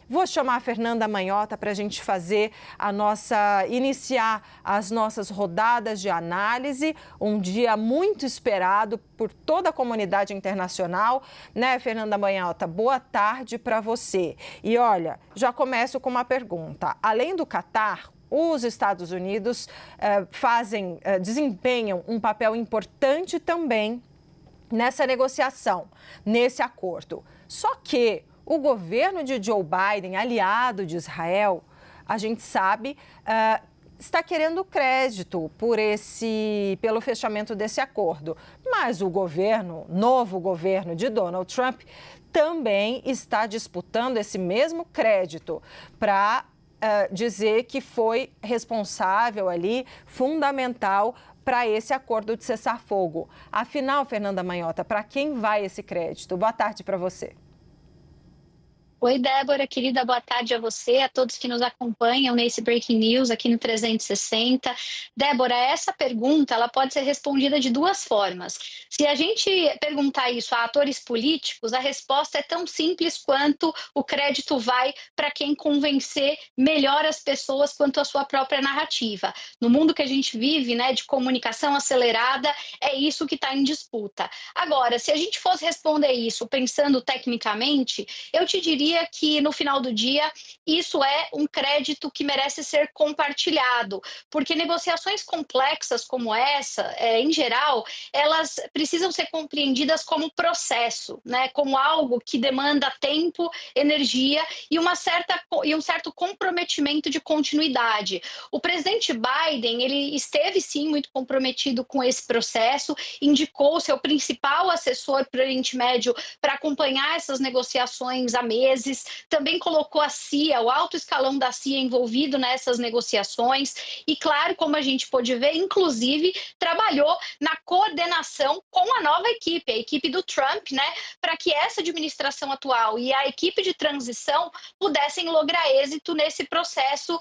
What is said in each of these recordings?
Vou chamar a Fernanda Manhota para a gente iniciar as nossas rodadas de análise, um dia muito esperado por toda a comunidade internacional, né, Fernanda Manhota? Boa tarde para você. E olha, já começo com uma pergunta. Além do Catar, os Estados Unidos desempenham um papel importante também nessa negociação, nesse acordo. Só que o governo de Joe Biden, aliado de Israel, a gente sabe, está querendo crédito pelo fechamento desse acordo. Mas o novo governo de Donald Trump, também está disputando esse mesmo crédito para dizer que foi responsável ali, fundamental para esse acordo de cessar-fogo. Afinal, Fernanda Manhota, para quem vai esse crédito? Boa tarde para você. Oi, Débora, querida, boa tarde a você, a todos que nos acompanham nesse Breaking News aqui no 360. Débora, essa pergunta ela pode ser respondida de duas formas. Se a gente perguntar isso a atores políticos, a resposta é tão simples quanto o crédito vai para quem convencer melhor as pessoas quanto à sua própria narrativa. No mundo que a gente vive, né, de comunicação acelerada, é isso que está em disputa. Agora, se a gente fosse responder isso pensando tecnicamente, eu te diria que no final do dia isso é um crédito que merece ser compartilhado, porque negociações complexas como essa, em geral, elas precisam ser compreendidas como processo, né? Como algo que demanda tempo, energia e um certo comprometimento de continuidade. O presidente Biden, ele esteve sim muito comprometido com esse processo, indicou seu principal assessor para o Oriente Médio para acompanhar essas negociações há meses, também colocou a CIA, o alto escalão da CIA envolvido nessas negociações e, claro, como a gente pôde ver, inclusive trabalhou na coordenação com a nova equipe, a equipe do Trump, né, para que essa administração atual e a equipe de transição pudessem lograr êxito nesse processo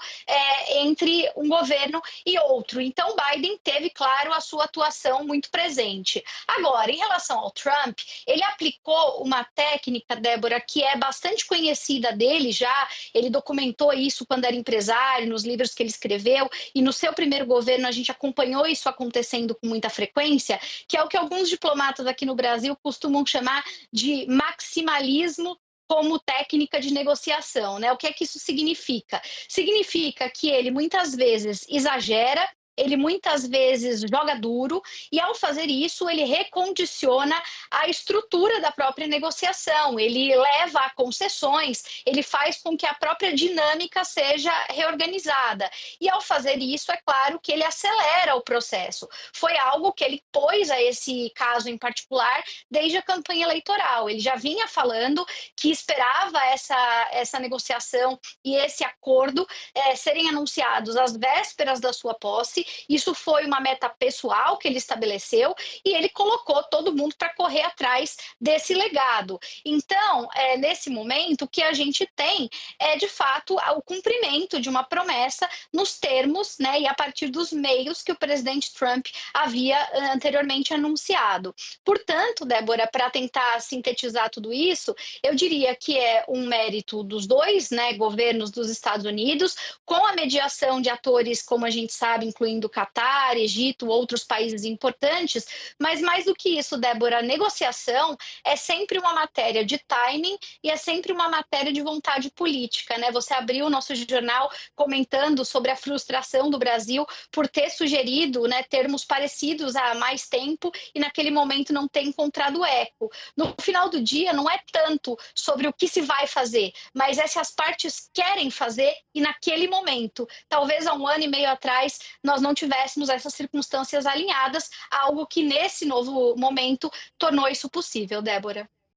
entre um governo e outro. Então, Biden teve, claro, a sua atuação muito presente. Agora, em relação ao Trump, ele aplicou uma técnica, Débora, que é bastante conhecida dele já, ele documentou isso quando era empresário, nos livros que ele escreveu, e no seu primeiro governo a gente acompanhou isso acontecendo com muita frequência, que é o que alguns diplomatas aqui no Brasil costumam chamar de maximalismo como técnica de negociação, né? O que é que isso significa? Significa que ele muitas vezes exagera, ele muitas vezes joga duro e, ao fazer isso, ele recondiciona a estrutura da própria negociação, ele leva a concessões, ele faz com que a própria dinâmica seja reorganizada. E, ao fazer isso, é claro que ele acelera o processo. Foi algo que ele pôs a esse caso em particular desde a campanha eleitoral. Ele já vinha falando que esperava essa negociação e esse acordo serem anunciados às vésperas da sua posse. Isso foi uma meta pessoal que ele estabeleceu e ele colocou todo mundo para correr atrás desse legado. Então, nesse momento, o que a gente tem é, de fato, o cumprimento de uma promessa nos termos, né, e a partir dos meios que o presidente Trump havia anteriormente anunciado. Portanto, Débora, para tentar sintetizar tudo isso, eu diria que é um mérito dos dois, né, governos dos Estados Unidos, com a mediação de atores, como a gente sabe, incluindo Catar, Egito, outros países importantes, mas mais do que isso, Débora, a negociação é sempre uma matéria de timing e é sempre uma matéria de vontade política, né? Você abriu o nosso jornal comentando sobre a frustração do Brasil por ter sugerido, né, termos parecidos há mais tempo e naquele momento não ter encontrado eco. No final do dia, não é tanto sobre o que se vai fazer, mas é se as partes querem fazer e naquele momento, talvez há um ano e meio atrás, nós não tivéssemos essas circunstâncias alinhadas, algo que nesse novo momento tornou isso possível, Débora.